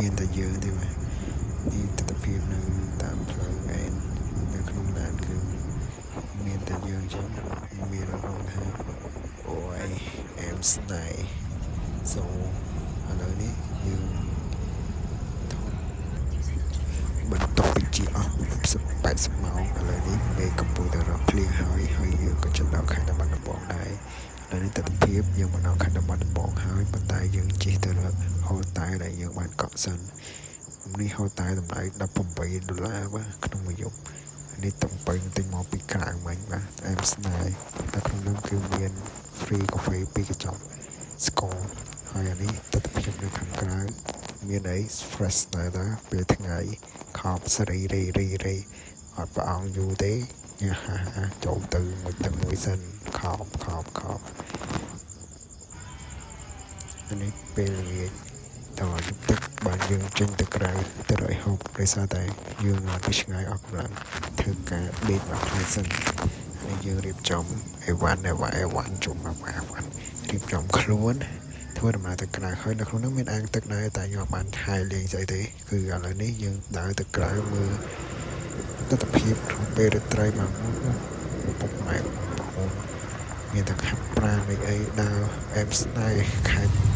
មានតែយើងទេបាទនេះទស្សនភាពនៅតាមផ្លូវឯននៅក្នុងឡានគឺមានតែយើងចឹងមានអារម្មណ៍ថាអូយអែមស្នេហ៍សូឥឡូវនេះយើងបន្ទាប់ពីជាអស់80ម៉ោងឥឡូវនេះមេកំពុងតែរកភ្លៀងហើយយើងក៏ជិតដល់ខេត្តបាត់ដំបងដែរឥឡូវនេះទស្សនភាពយើងមកដល់ខេត្តបាត់ដំបងហើយប៉ុន្តែយើងជិះទៅរកហូតែដែលយើងបានកក់សិននេះហូតែតម្លៃ$18បាទក្នុងមួយយប់នេះតំបីទិញមកពីក្រៅមិញបាទអែមស្នេហ៍តែក្នុងនោះគឺមាន free កាហ្វេ2កញ្ចប់ស្ករហើយអានេះទស្សនភាពនៅខាងក្រៅមានអី fresh ដែរពេលថ្ងៃខប់សេរីរីអត់ប្រអងយូរទេញ៉ាចូលទៅមួយទឹកមួយសិនខប់អានេះពេលល្ងាចតើទឹកបានយើងចេញទៅក្រៅទៅរកហូបដោយសារតែយើងមកពីឆ្ងាយអស់កម្លាំងធ្វើការដេកមកខ្លួនសិនហើយយើងរៀបចំអីវ៉ាន់ជុំមកអីវ៉ាន់រៀបចំខ្លួនធ្វើដំណើរទៅក្រៅហើយនៅក្នុងនោះមានអាងទឹកដែរតែខ្ញុំបានថែលេងស្អីទេគឺឥឡូវនេះយើងដើរទៅក្រៅមើលទស្សនភាពក្នុងពេលរាត្រីមកពុកម៉ែបងប្អូនមានតែខាប់ប្រាណអីដើរអែមស្នេហ៍ខេត្ត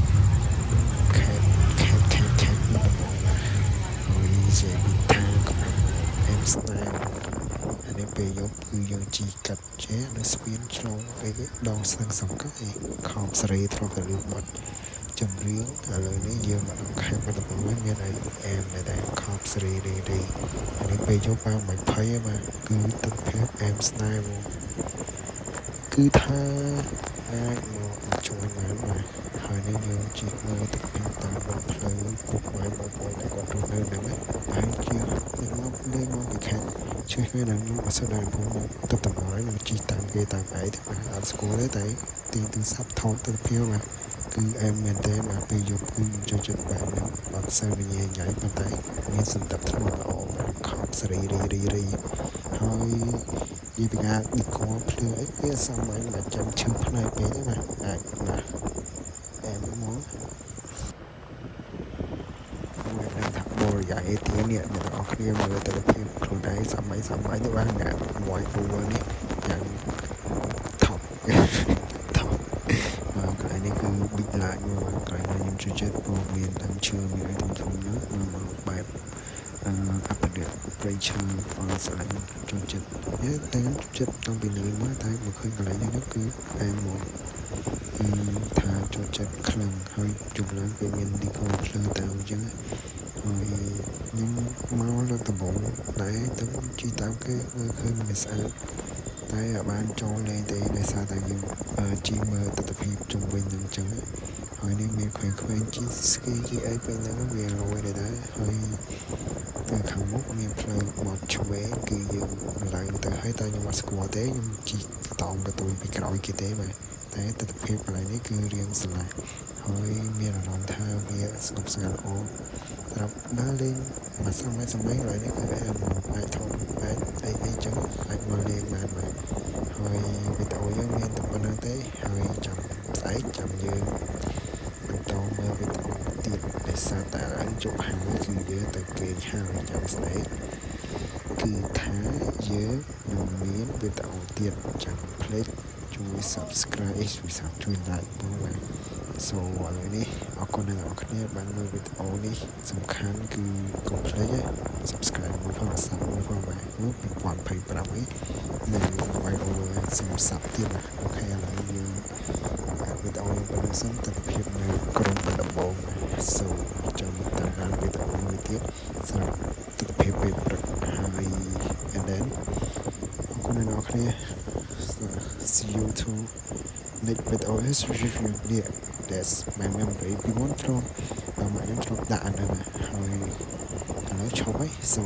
បាត់ដំបងហើយជាវិធានកំពុងអែមស្នេហ៍អានេះពេលយប់គឺយើងជីកាត់ចេះនៅស្ពានឆ្លងអីគេដងស្ទឹងសង្កត់ខំសេរីធ្លាប់តែលើបាត់ចម្រៀងឥឡូវនេះយើងមកដល់ខេត្តបាត់ដំបងមានអីអែមតែខំសេរីរីអានេះពេលយប់បាន20បាទគឺទស្សនភាពអែមស្នេហ៍មកគឺថាអាចមកជួយបានបាទហើយនេះយើងជិះមើលទឹកពីតាមដងផ្លូវពុកម៉ែបងប្អូនដែលគាត់រស់នៅហ្នឹងហើយជាមកលេងមកពីខេត្តជួយគ្នាដល់ខ្ញុំអត់សូវដែរព្រោះទឹកតំបន់ហ្នឹងជិះតាមគេតាមឯងទៅអត់ស្គាល់ទេតែទីទូរស័ព្ទថតទៅភាពបាទគឺអែមមែនទេបាទពេលយប់គឺចូលចិត្តបែបហ្នឹងអត់សូវញ៉ៃប៉ុន្តែមានសន្តិភាពល្អបាទខំសេរីរីហើយនិយាយពីការឌីកូភ្លើងអីវាសាមញ្ញមិនចាំឈឺផ្នែកពេកទេបាទអាចណាអែមមកមិនដឹងថាបរិយាអេទីនេះអ្នកនរគ្នាមើលទៅភាពខ្លួនឯងសាមញ្ញទៅបាទអ្នកមួយគូនេះយ៉ាងថប់កន្លែងនេះគឺ big line មកកន្លែងខ្ញុំជួយចិត្តព្រោះមានតាមឈើមានអីធំនោះមកបែបអបដិប្រៃឈើអរស្រឡាញ់ចូលចិត្តតែខ្ញុំចិត្តតាំងពីនៅមកតែមកឃើញកន្លែងនេះគឺអែមមកថាចូលចិត្តខ្លាំងហើយជុំឡើងគឺមានឌីកូភ្លើងតាមអញ្ចឹងហើយខ្ញុំមកលើកដំបូងដែរទៅជិះតាមគេឃើញមិនស្អាតតែបានចូលលេងទេដោយសារតែយើងជិះមើលទស្សនភាពជុំវិញហ្នឹងអញ្ចឹងហើយនេះមានក្មេងៗជិះស្គីជិះអីពេលហ្នឹងវាលយដែរហើយទៅខាងមុខមានផ្លូវបត់ឆ្វេងគឺយើងឡើងទៅហើយតែខ្ញុំអត់ស្គាល់ទេខ្ញុំជិះតោងទៅពីក្រោយគេទេបាទតែទស្សនភាពកន្លែងនេះគឺរៀងស្រឡះហើយមានអារម្មណ៍ថាវាស្ងប់ស្ងាត់ល្អសម្រាប់ដើរលេងមួយសម័យកន្លែងនេះគឺអាចថតអាចអីចឹងអាចមកលេងបានបាទហើយវីដេអូយើងមានតែប៉ុណ្្នឹងទេហើយចាំស្អែកចាំយើងបន្តមើលវីដេអូទៀតដោយសារតែឡើងជប់ហើយគឺយើងទៅគេងហើយចាំស្អែកគឺថាយើងនឹងមានវីដេអូទៀតចាំភ្លេចជួយ subscribe ជួយ like ផងបាទសូឥឡូវនេះអរគុណអ្នកនរគ្នាបានមើលវីដេអូនេះសំខាន់គឺកុំភ្លេច subscribe មួយផងសាប់មួយផងបាទ2025នេះនឹងវាយអូសំសាប់ទៀតបាទអូខេឥឡូវយើងវីដេអូនេះបើសិនទស្សនភាពនៅក្រុងបាត់ដំបងសូចាំតាមវីដេអូមួយទៀតសម្រាប់ទស្សនភាពពេលព្រឹកហើយ and then អរគុណអ្នកនរគ្នា see you to next video is review yeah that's my memory ពីមុនធ្លាប់មកខ្ញុំធ្លាប់ដាក់អាហ្នឹងហើយឥឡូវឈប់ហើយ so